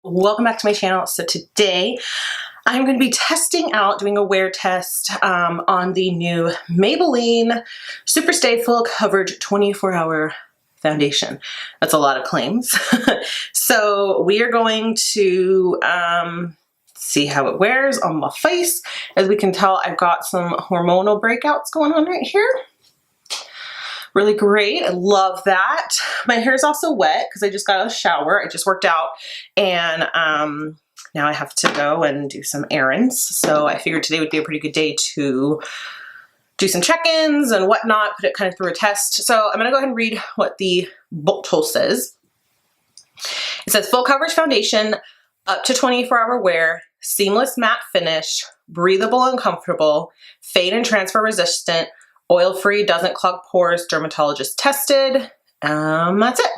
Welcome back to my channel. So today I'm going to be testing out, doing a wear test on the new Maybelline Super Stay Full Coverage 24-Hour Foundation. That's a lot of claims. So we are going to see how it wears on my face. As we can tell, I've got some hormonal breakouts going on right here. Really great. I love that. My hair is also wet because I just got out of the shower. I just worked out and now I have to go and do some errands. So I figured today would be a pretty good day to do some check-ins and whatnot, put it kind of through a test. So I'm going to go ahead and read what the bottle says. It says full coverage foundation, up to 24-hour wear, seamless matte finish, breathable and comfortable, fade and transfer resistant, oil-free, doesn't clog pores, dermatologist tested. That's it.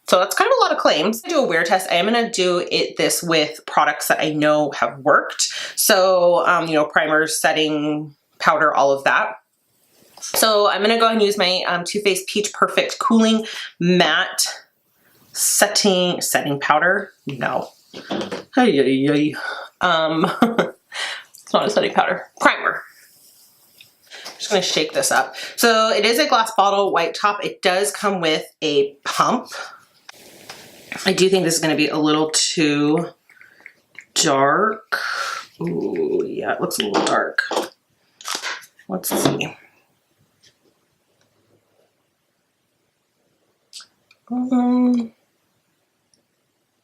So that's kind of a lot of claims. I do a wear test. I am going to do this with products that I know have worked. So, you know, primers, setting, powder, all of that. So I'm going to go ahead and use my Too Faced Peach Perfect Cooling Matte Setting Powder. No. It's not a setting powder. Primer. Just going to shake this up. So it is a glass bottle, white top. It does come with a pump. I do think this is going to be a little too dark. Ooh, yeah, it looks a little dark. Let's see.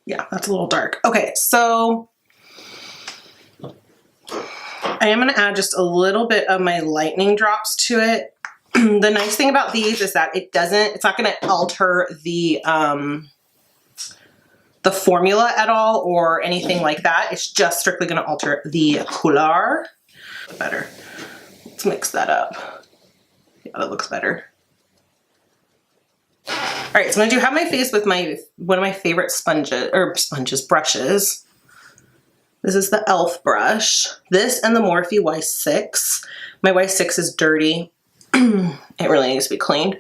Yeah, that's a little dark. Okay, so I am going to add just a little bit of my lightning drops to it. The nice thing about these is that it's not going to alter the formula at all or anything like that. It's just strictly going to alter the couleur. Better. Let's mix that up. Yeah, that looks better. All right, so I'm going to have my face with one of my favorite brushes. This is the e.l.f. brush. This and the Morphe Y6. My Y6 is dirty. It really needs to be cleaned.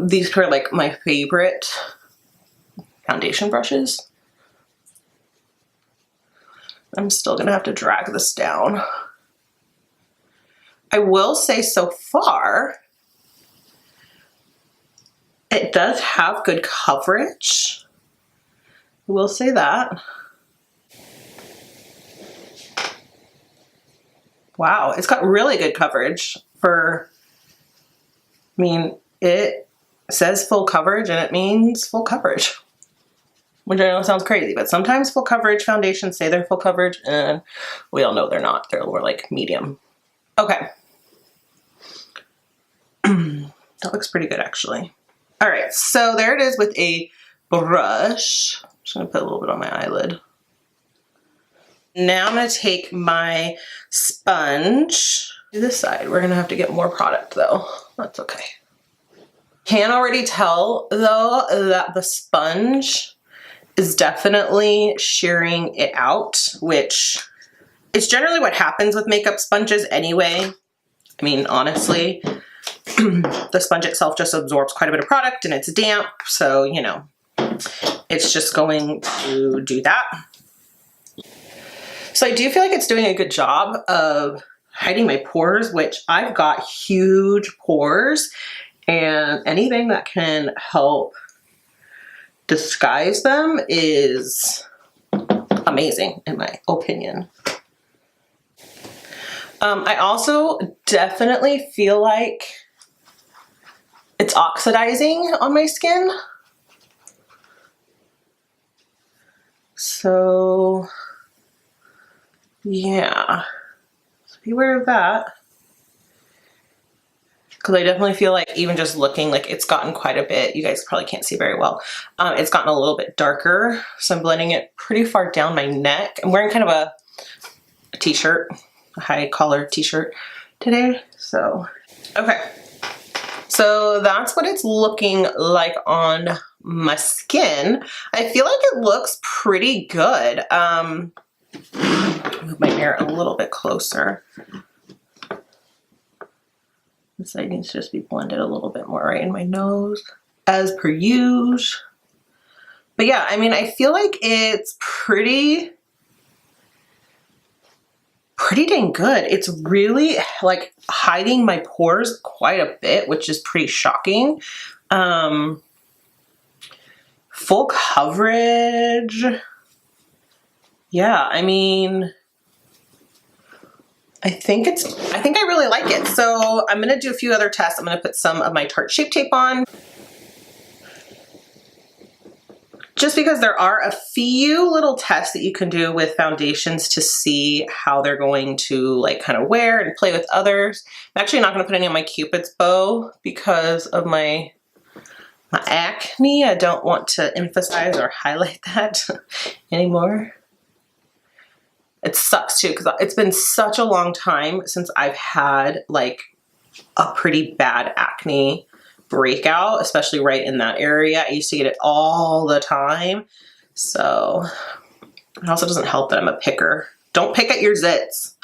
These are like my favorite foundation brushes. I'm still gonna have to drag this down. I will say so far, it does have good coverage. I will say that. Wow, it's got really good coverage for, I mean, it says full coverage and it means full coverage, which I know sounds crazy, but sometimes full coverage foundations say they're full coverage and we all know they're not. They're more like medium. Okay. That looks pretty good actually. All right, so there it is with a brush. I'm just gonna put a little bit on my eyelid. Now I'm going to take my sponge to this side. We're going to have to get more product though. That's okay. Can already tell though that the sponge is definitely shearing it out, which is generally what happens with makeup sponges anyway. I mean, honestly, the sponge itself just absorbs quite a bit of product and it's damp. So, you know, it's just going to do that. So I do feel like it's doing a good job of hiding my pores, which I've got huge pores, and anything that can help disguise them is amazing in my opinion. I also definitely feel like it's oxidizing on my skin. So yeah, so beware of that. Because I definitely feel like even just looking, like it's gotten quite a bit, you guys probably can't see very well, it's gotten a little bit darker. So I'm blending it pretty far down my neck. I'm wearing kind of a t-shirt, a high collar t-shirt today. So, okay. So that's what it's looking like on my skin. I feel like it looks pretty good. Move my hair a little bit closer. This side needs to just be blended a little bit more right in my nose, as per usual. But yeah, I mean, I feel like it's pretty dang good. It's really like hiding my pores quite a bit, which is pretty shocking. Full coverage. Yeah, I mean, I think I really like it. So I'm gonna do a few other tests. I'm gonna put some of my Tarte Shape Tape on. Just because there are a few little tests that you can do with foundations to see how they're going to like kind of wear and play with others. I'm actually not gonna put any on my Cupid's bow because of my acne. I don't want to emphasize or highlight that anymore. It sucks too, because it's been such a long time since I've had like a pretty bad acne breakout, especially right in that area. I used to get it all the time. So it also doesn't help that I'm a picker. Don't pick at your zits.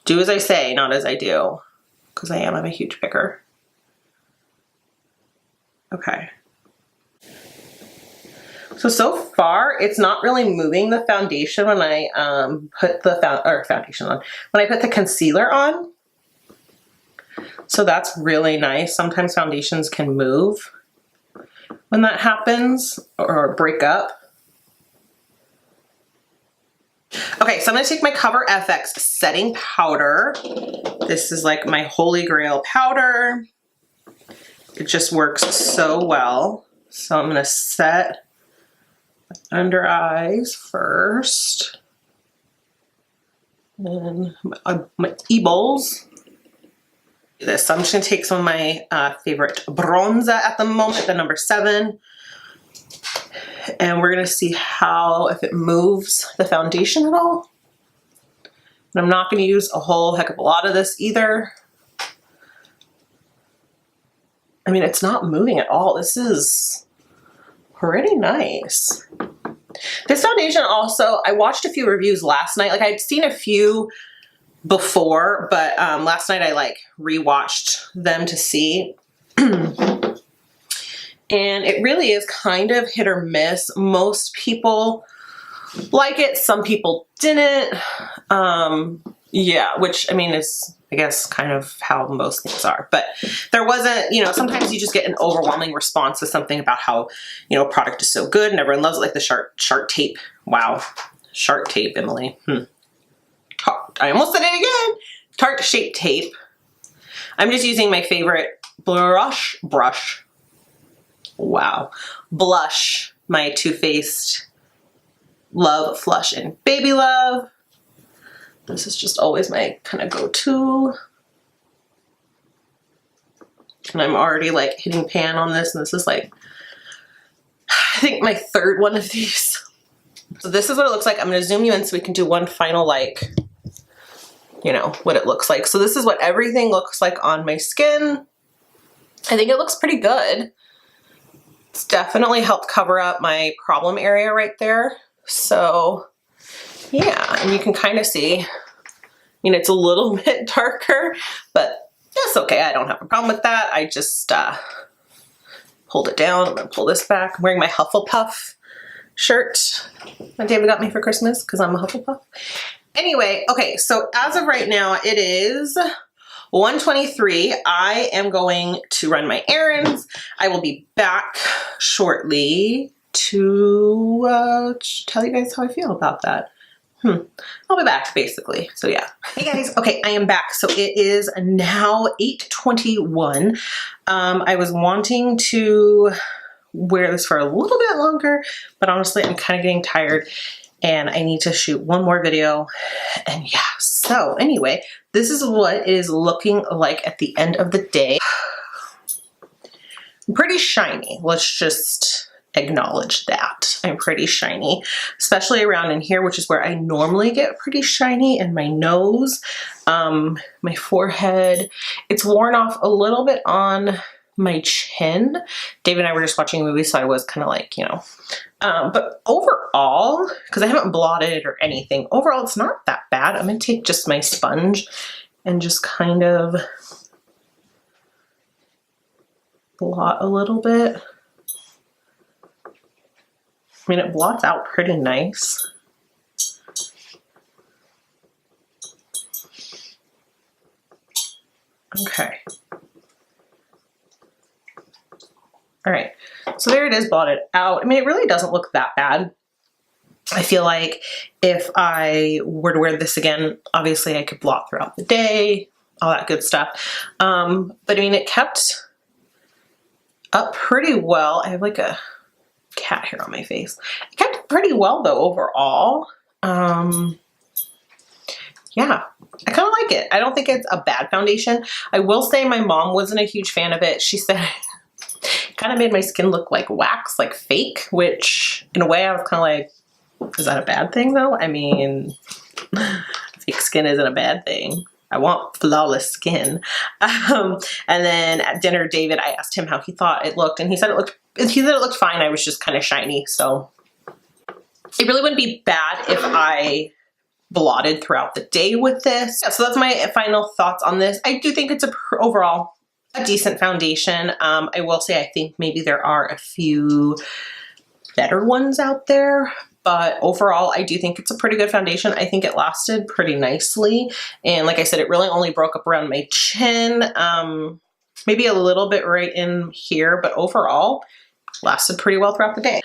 Do as I say, not as I do. Because I'm a huge picker. Okay. So far, it's not really moving the foundation when I put the foundation on. When I put the concealer on. So that's really nice. Sometimes foundations can move when that happens or break up. Okay, so I'm gonna take my Cover FX setting powder. This is like my holy grail powder. It just works so well. So I'm gonna set under eyes first. And my e-bowls. This. So I'm just gonna take some of my favorite bronzer at the moment, the number 7. And we're gonna see if it moves the foundation at all. And I'm not gonna use a whole heck of a lot of this either. I mean, it's not moving at all. This is pretty nice. This foundation also, I watched a few reviews last night. Like I'd seen a few before, but last night I like rewatched them to see. And it really is kind of hit or miss. Most people like it, some people didn't. Yeah, which I mean is, I guess, kind of how most things are. But there wasn't, you know, sometimes you just get an overwhelming response to something about how, you know, a product is so good and everyone loves it, like the Shark Tape. Wow. Shark Tape, Emily. I almost said it again. Tarte Shape Tape. I'm just using my favorite brush. Wow. Blush. My Too Faced Love Flush in Baby Love. This is just always my kind of go-to. And I'm already like hitting pan on this, and this is like, I think my 3rd one of these. So this is what it looks like. I'm gonna zoom you in so we can do one final like, you know, what it looks like. So this is what everything looks like on my skin. I think it looks pretty good. It's definitely helped cover up my problem area right there. So yeah, and you can kind of see, you know, it's a little bit darker, but that's okay. I don't have a problem with that. I just pulled it down. I'm gonna pull this back. I'm wearing my Hufflepuff shirt that David got me for Christmas because I'm a Hufflepuff. Anyway, okay, so as of right now, it is 1:23. I am going to run my errands. I will be back shortly to tell you guys how I feel about that. I'll be back basically. So yeah. Hey guys, okay, I am back. So it is now 8:21. I was wanting to wear this for a little bit longer, but honestly, I'm kind of getting tired and I need to shoot one more video. And yeah, so anyway, this is what it is looking like at the end of the day. I'm pretty shiny. Let's just acknowledge that. I'm pretty shiny, especially around in here, which is where I normally get pretty shiny, and my nose, my forehead. It's worn off a little bit on my chin. Dave and I were just watching a movie, so I was kind of like, you know, but overall, because I haven't blotted it or anything, overall it's not that bad. I'm gonna take just my sponge and just kind of blot a little bit. I mean, it blots out pretty nice. Okay. All right, so there it is blotted out. I mean, it really doesn't look that bad. I feel like if I were to wear this again, obviously I could blot throughout the day, all that good stuff. But I mean, it kept up pretty well. I have like a cat hair on my face. It kept pretty well though overall. Yeah, I kind of like it. I don't think it's a bad foundation. I will say my mom wasn't a huge fan of it. She said it kind of made my skin look like wax, like fake, which in a way I was kind of like, is that a bad thing though? I mean, fake skin isn't a bad thing. I want flawless skin. And then at dinner, David, I asked him how he thought it looked, and he said it looked fine. I was just kind of shiny, so it really wouldn't be bad if I blotted throughout the day with this. Yeah, so that's my final thoughts on this. I do think it's overall a decent foundation. I will say I think maybe there are a few better ones out there, but overall I do think it's a pretty good foundation. I think it lasted pretty nicely, and like I said, it really only broke up around my chin, maybe a little bit right in here, but overall lasted pretty well throughout the day.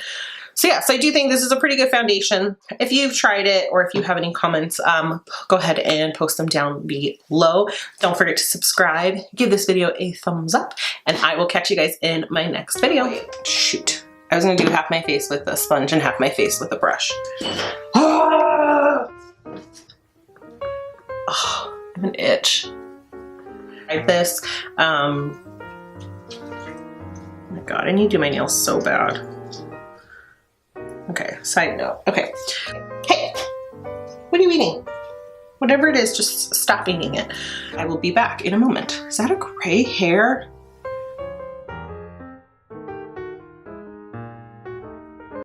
So yes, I do think this is a pretty good foundation. If you've tried it or if you have any comments, go ahead and post them down below. Don't forget to subscribe, give this video a thumbs up, and I will catch you guys in my next video. Shoot. I was gonna do half my face with a sponge and half my face with a brush. Oh, I have an itch. Like this. Oh my God, I need to do my nails so bad. Okay, side note. Okay. Hey, what are you eating? Whatever it is, just stop eating it. I will be back in a moment. Is that a gray hair?